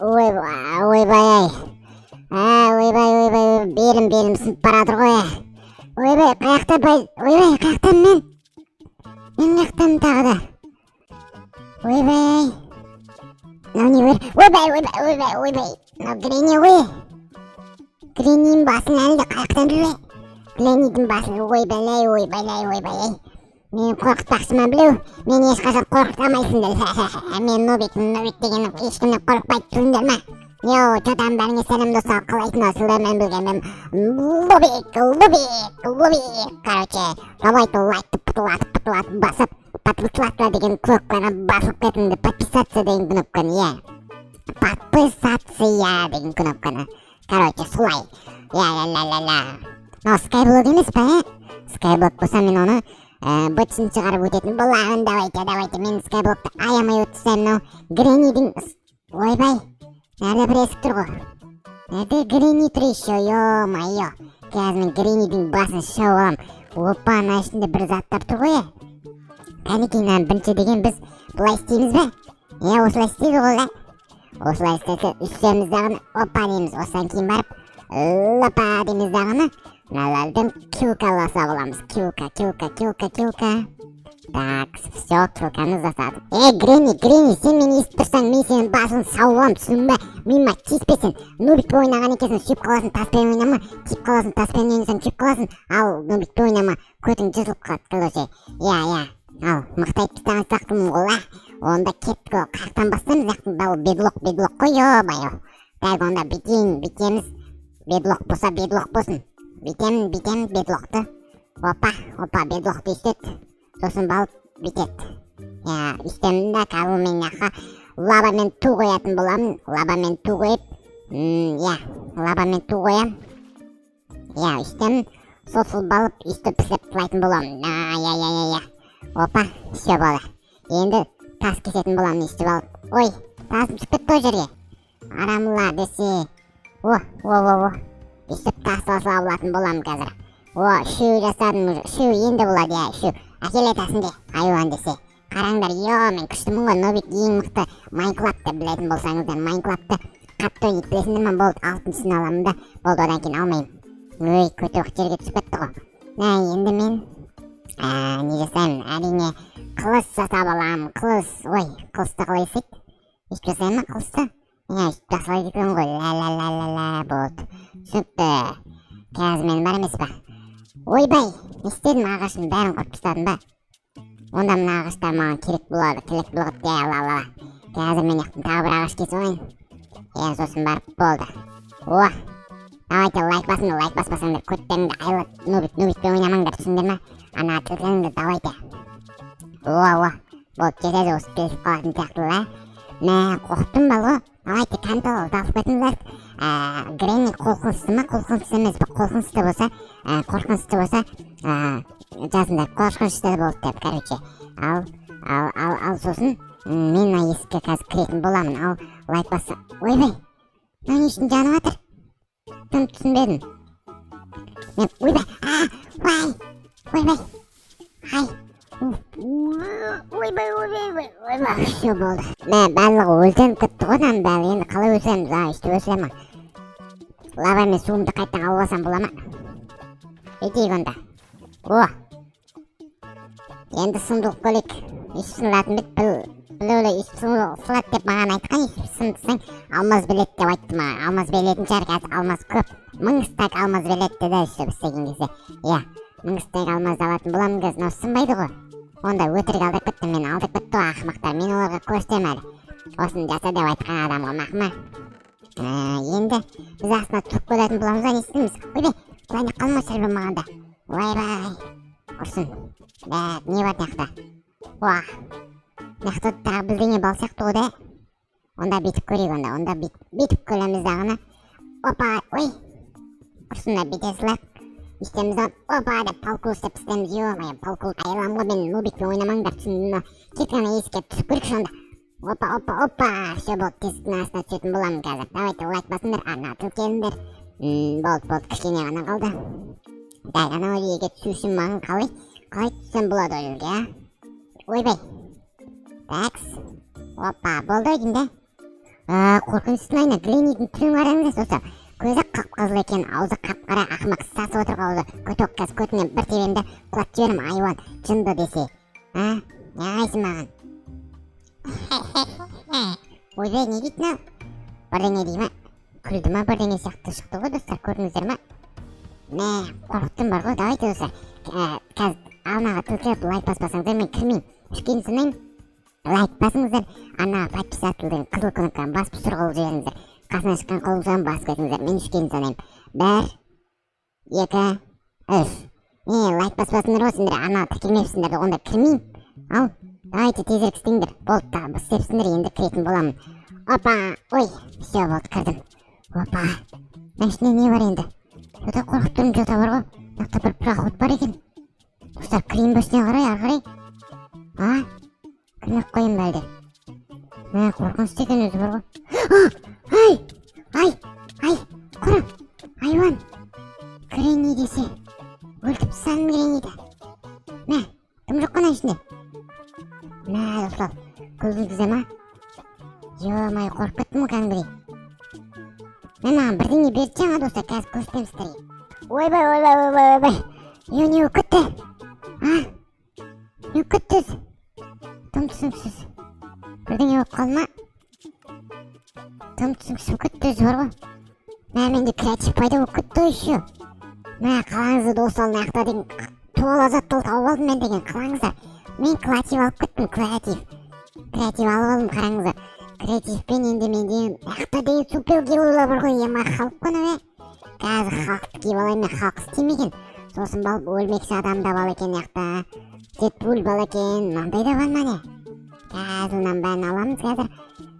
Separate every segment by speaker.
Speaker 1: Ойбай. Ойбай, белім сынып барадыр ғой. Ойбай, қаяқтан мен? Мен қаяқтан тағы да. Ойбай. Мынау не өр? Ойбай. Мынау Гренни ғой. Греннидің басын әлі де қаяқтан жүр. Греннидің басын ойбай. Мен қорқытпақсыма білеу. Мен ешқашан қорқытамайсыңдар. Мен Нубик деген ешкімнен қорқпайды тұрыңдар ма? Йоу, чотам бәріңе сәлем достар, қалайсың осылармен білген мен Лубик. Короче, давайте лайкты пұтылатып басып, подписаться деген кнопканы басып кетіңді, подписаться деген кнопканы, я. Подписаться деген кнопканы. Короче, солай. Я. Но скайблог емес па, скайблог болса мен оны бөтсін шығарып өтетін болағын. Давайте, мен скайблогты аямай өтсем, мынау Греннидің... Ойбай, нәрді бір есік тұр ғой. Нәрді Гренни тұр еще, ё-майо. Қазір мен Греннидің басын шауып алам. Опа, ана ішінде бір заттар тұр ғой. Кәнекей, бірінші деген біз бұлай істейміз бе? Осылай істейді ғой. Осылай істесе үстеміз дағыны опа дейміз. Осыдан кейін барып лапа дейміз дағыны. Мыналардың килкаласа боламыз. Килка. Так, все, килканы засадым. Гренни, сен мені естіп тұрсаң, мен сенің басын сауылам, түсіндің ба? Миыма тиіспесін. Нубикті ойнаған екенсің, сүйіп қаласың, таспен ойнама. Тиіп қаласың, таспен ойнасаң, тиіп қаласың. Ал Нубикті ойнама, көтің жыртылып қалады, короче. Я. Ал, мақтайды тастаған сияқтымын ғой. Онда кеттік ғой, қаяқтан бастаймыз яқтың, бал бедлок қой, ё-майо. Так, онда битеміз. Бедлок болса, бедлок болсын. Битемін бедлоқты. Опа, бедлоқты үстет. Сосын балып битет. Я, үстемін да кабыл мен яққа лабамен ту қоятын боламын. Лабамен ту қойып. Лабамен ту қоям. Я, үстемін. Сосын балып үсті післеп тұлайтын боламын. Я. Опа, все болды. Енді тас кесетін боламын үсті балып. Ой, тасым түсіп кетті ғой жерге. Арамла десе. О. Үстіп тас салса болатын боламын қазір. Шу жасадым уже. Шу енді болады, я, шу. Әкеле тасынде, айуан десе. Қараңдар, мен күштімін ғой, Нубик ең мықты Майнкрафтты білетін болсаңыздар. Майнкрафтты қатты ойнайды білесіңдер ма? Болды, алтыншысын аламын да, болды, одан кейін алмаймын. Өй, көтек жерге түсіп кетті ғой. Енді мен не жасаймын? Әрине қылыс жасап аламын. Қылысты қалай жасайды? Үйтіп жасаймын ма қылысты? Үйтіп жасалайды екен ғой. Ла, болды. Түсінікті. Қазір мен бар емес па? Ойбай, не істедім ағашын бәрін құрып тастадым ба? Онда мына ағаштар маған керек болады. Ла. Қазір мен яқтың тағы бір ағаш кесіп ойын. Сосын барып болды. Давайте лайк баспасаңдар, көттеріңді айлы Нубикті ойнамаңдар, түсіндер ма? Ана тілкеніңді давайте. Болды, жетеді осы келісіп қалатын сияқтылы. Мә, қоқтым ба ғой? Давайте кантал дауып кетіңдер. Гренни қорқынысты ма? Қорқынысты емес пе? Қорқынысты болса жазыңдар, қорқынышты болды деп, короче. Ал сосын мен мына есікке қазір кіретін боламын. Ал лайк басса. Ойбай, мына не үшін жанып жатыр? Тым түсінбедім. Мен ойбай, все болды. Мә, барлығы өлтеніп кетті ғодан бәрі. Енді қалай өлсеміз? Үшті өлсем ма? Лавамен суымды қайттан алып алсам бола ма? Өйтейік онда. Енді сұмдылық бөлек. Үш сынылатын бет, білеулі үш сылат деп маған айтқан. Үш сындысың алмаз белет деп айтты маған. Алмаз белетін жар қазір алмаз көп. 1000 стак алмаз белет деді үшті бістеген кезде. Я, 1000 стак алмаз алатын боламын кез. Но сынбайды ғой. Онда өтірік алдап кетті, мен алдап кетті ғой ақымақтар. Мен оларға көрсетем әлі. Осын жаса деп айтқан адамға мақма. Енді біз астына тұрып көретін боламыз да, не істейміз? Ойбай, құлайны қалма сәлбі мағанда. Ойбай, ұрсын. Не бар неқта? Неқта тағы білдеңе бал сияқты ода. Онда бетіп көрейік онда бетіп көлеміз дағына. Опа, ой, ұрсында бетесілік. Үстемізден опа деп палкул істеп істеміз. Ё-майы, палкул айылам ғой, мен Нубикпен ойнамаңдар, түсіндім ба? Кеткені есікке түсіп көрік сонда. Опа, все болды, тесіктің астына түсетін боламын қазір. Давайте лайк басыңдар, ана келіңдер. Болды, кішкене ғана қалды. Так, ана ойыге түсу үшін маған қалай түссем болады ойыге, а? Ойбай, Такс. Опа, болды екен да? Қорқыныштың айна Греннидің түрін қараңыз достар. Көзі қып-қызыл екен, аузы қап-қара, ақымақ сасып отыр аузы. Көтек қаз көтінен бір тебемді құлатып жіберім айуан, жынды десе. Не қайсың маған? Ойбай, не дейтін ал? Бірдеңе дей ма? Күлді ма бірдеңе сияқты шықты ғой достар, көрдіңіздер ма? Қорқыттым бар ғой, давайте достар. Қазір алнаға тылтырып лайк баспасаңыздар, мен кірмеймін. Үшкені санаймын. Лайк басыңыздар, анаға подписательдің қызыл кнопканы басып сұрғылып жіберіңіздер. Қасына шыққан қолыңыздан басып кетіңіздер, мен үшкені санаймын. 1, 2, 3. Лайк баспасыңдар ғой сендер, анаға тіркелмепсіңдер де, онда кірмеймін. Ал, давайте тезірек істеңдер. Болды да, істепсіңдер, енді кіретін боламын. Опа, ой, все, болды, кірдім. Опа, мәшіне не бар енді? Жота қорқып тұрмын, жота бар ғой. Мақта бір проход бар екен. Достар, кірейін бөсіне қарай, ары қарай. Кірмек қойын бәлді. Қорқынышты екен өзі бар ғой. Құры, айуан. Гренни десе, өлтіп саным Гренниді. Кім жоқ қана ішінде? Достар, көзіңізде ма? Жо-май, қорқып кеттім кәдімгідей. Маған бірдеңе берді жаңа достар, қазір көрсетемін сіздерге. Ойбай. Не өкітті? Не өкіттіз? Тым түсініксіз. Бірдеңе өп қалма? Тым түсініксіз өкіттіз бар ғой. Менде креатив пайда өкітті еще. Қалаңызды достал нақта деген туала заттал тауып алдым мен деген қалаңыздар. Мен креатив алып кеттім, креатив. Креатив алып алдым, қараңыздар. Креативпен енді менде нақта деген супергеройлар бар ғой, ема халық қона бе. Қазір халықты киіп алайын, мен халық істемеген. Сосын балып өлмекші адамда бал екен нақта. Дедпул бал екен, маңдай да бар ма не? Қазір мұнан бәрін аламыз қазір.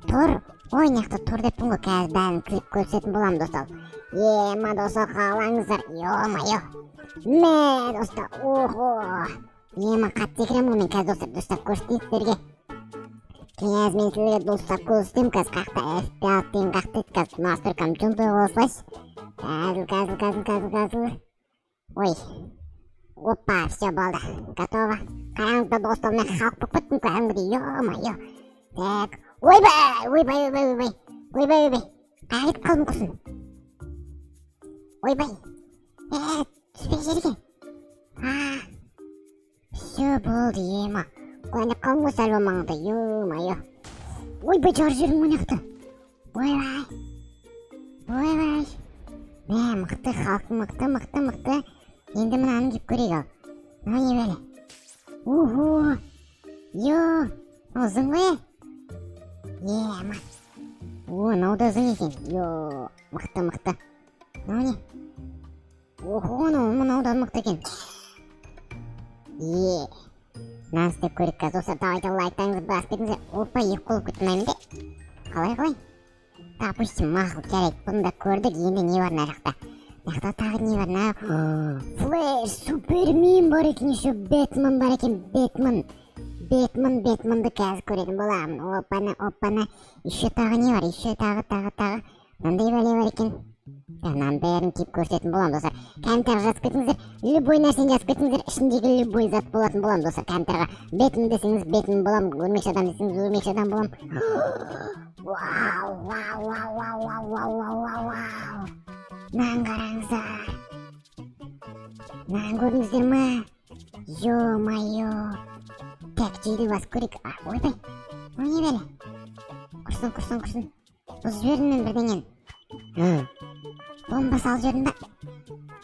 Speaker 1: Тұр, ой нақта тұр деппін ғой, қазір бәрін клип көрсетін болам достал. Ема достал қалаңыздар, йо-майо. Достал, охо. Ема қатты екенім ғой мен қазір достар көрсетейін сіздерге. Кеңез мен сіздерге достар көрсетем қазір қақта F5 деген қақта еді қазір настройкам жұмды осылайш. Қазір. Ой. Опа, все болды. Готово. Қараңыздар достар, мен халық болып кеттім кәдімгідей, ё-майо. Так. Ойбай. Қайда кетіп қалдым құрсын? Ойбай. Түспей жерге. Все болды, ема. Қойнап қалым ғой сәл болмаңызды, ё-майо. Ойбай, жар жерім ойнақты. Ойбай. Мықты, халық мықты. Енді мұнаны кеп көрейік ал. Не бәлі? Уху. Йо. Ұзын ғой? Ема. Мынау да ұзын екен. Йо. Мықты. Не? Уху, мынау да мықты екен. Мынаны істеп көрейік қазір достар, давайте лайктаңызды басып кетіңіздер. Опа, екі қолып күтмеймін де. Қалай? Допустим, мақұл, жарайды. Бұны да көрдік, енді не бар мына жақта? Мына тағы не бар? Флэш, Супермен бар екен, еще Бэтмен бар екен, Бэтменді қазір көретін боламын. Опана. Еще тағы не бар? Еще тағы. Мынандай бәле бар екен. Мынаның бәрін киіп көрсететін болам достар. Комментария жазып кетіңіздер. Любой нәрсені жазып кетіңіздер. Ішіндегі любой зат болатын болам достар. Комментарияға Бэтмен десеңіз Бэтмен болам, өлмекші адам десеңіз өлмекші адам болам. Вау. Мынаны қараңыздар. Мынаны көрдіңіздер ма? Ё-майо. Так, жейді басып көрейік. Ойбай. Не бәлі? Құрсын. Бұзып жібердім мен бірдеңен. Бомба салып жібердім ба?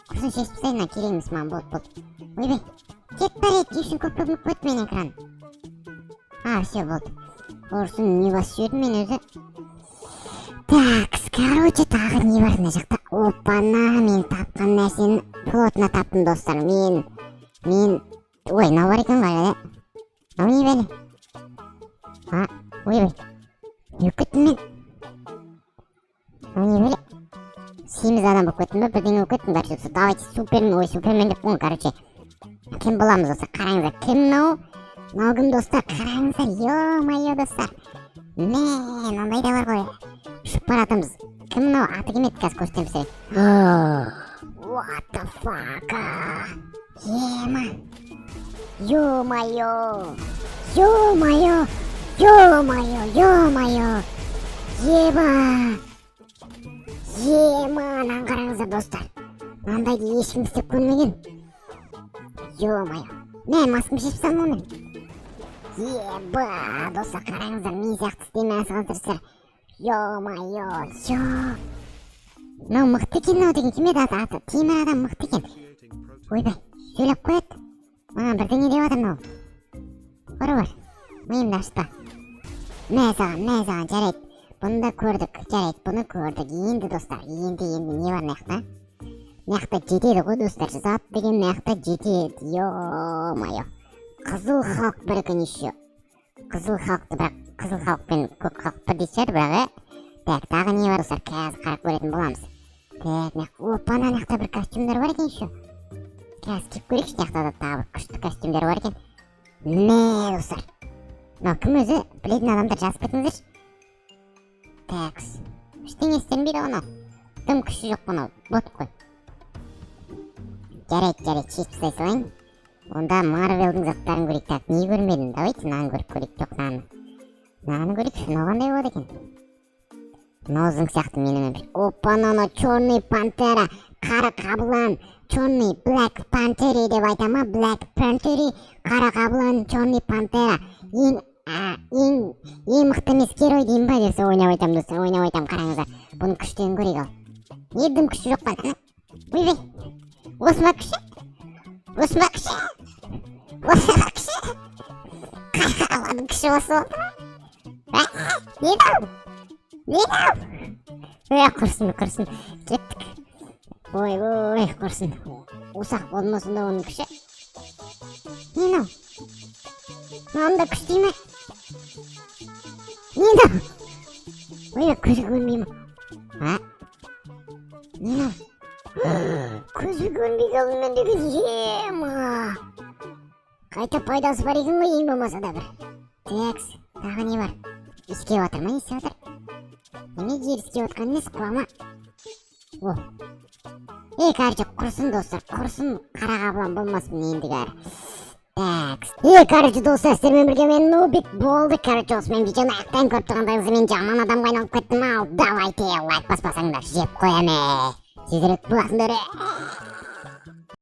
Speaker 1: Құрсын шешіп тастайын, керек емес маған, болды. Ойбай. Кет бар еді, үшін көп бүгініп көтті мен экран. Все, болды. Құрсын не басып жібердім мен өзі. Так, короче, тағы не бар мына жақта? Опана, мен тапқан нәрсені плотно таптым достар. Мен... Ой, мынау бар екен ғой, да? Мынау не бәлі? Ойбай. Не өкеттім мен? Мынау не бәлі? 8 адам болып кеттім ба? Бірдеңе болып кеттім бар жұрсы. Давайте Супермен деп қойын, короче. Кім боламыз достар? Қараңыздар. Кім мынау? Мынау кім достар? Қараңыздар. Ё-майо достар. Ондай да бар ғой. Ұшып баратымыз. Кім мынау? Аты кім еді? Қазір көрсетемін сіздерге. What the fuck? Ема. Ё-майо. Ё-моё, Ема, қараңыздар достар. Мындайды ешкім істеп көрмеген. Ё-моё. Мен маскам шешіп салдым мен. Еба, достар, қараңыздар, мен сияқты істемей асығансыздар. Ё-моё, мынау мықты екен, мынау деген кім еді аты? Темір адам мықты екен. Ойбай, сөйлеп қояды. Маған бірдеңе деп жатыр мынау. Бар. Миымды ашытпа. Мә саған, жарайды. Бұны да көрдік, жарайды, бұны көрдік. Енді достар, енді не бар маяқта? Маяқта жетеді ғой достар, зат деген маяқта жетеді. Ё-моё. Қызыл халық бір екен еще. Қызыл халықты бірақ, қызыл халық пен көк халық бір дейсер, бірақ так, тағы не бар достар, қазір қарап көретін боламыз. Так, опана, маяқта бір костюмдар бар екен еще. Қазір киіп көрейікші, маяқта да тағы бір күшті костюмдар бар екен. Мә достар. Мынау кім өзі? Білетін адамдар жазып кетіңіздерші. Такс. Ештеңе істенбейді оны. Тым күші жоқ бұны. Бот қой. Жарайды, шешіп тастай салайын. Онда Марвелдің заттарын көрейік. Так, не көрмедім? Давайте наны көріп көрейік. Жоқ, наны көрейік. Мынау қандай болады екен? Мынау сияқты менімен бір. Опа, черный пантера, қара қабылан, черный black pantera деп айтама. Black pantera, қара қабылан, черный пантера. Ең мықты емес герой деймін ба десе ойнап айтам достар, ойнап айтам, қараңыздар. Бұның күштен көрейік ал. Не дым күші жоқ па? Ойбай, осыма күші? Қайқаладың күші осы болды ма? Не құрсын, кеттік. Ой, құрсын. Усақ болдым осында оның күші. Не мынау? Мынауында күш деймі? Не мынау? Ой, көзі көрмей ма? Не мынау? Көзі көрмей қалдым мен деген, ема! Қайта пайдасы бар екен ғой, ең болмаса да бір. Такс, тағы не бар? Искеп отыр ма, не істеп отыр? Неме жер искеп отқан емес, қуама. О! Қаржы, құрсын достар, құрсын, қара қабылан болмасын ендігі әрі. Такс. Қаржы достар, сіздермен бірге мен Нубик болды. Қаржы, осымен видеоны аяқтан көріп тұрғандағызы мен жаман адамға айналып кеттім ау. Давайте лайк баспасаңдар, жеп қояме. Тезірек боласыңдар.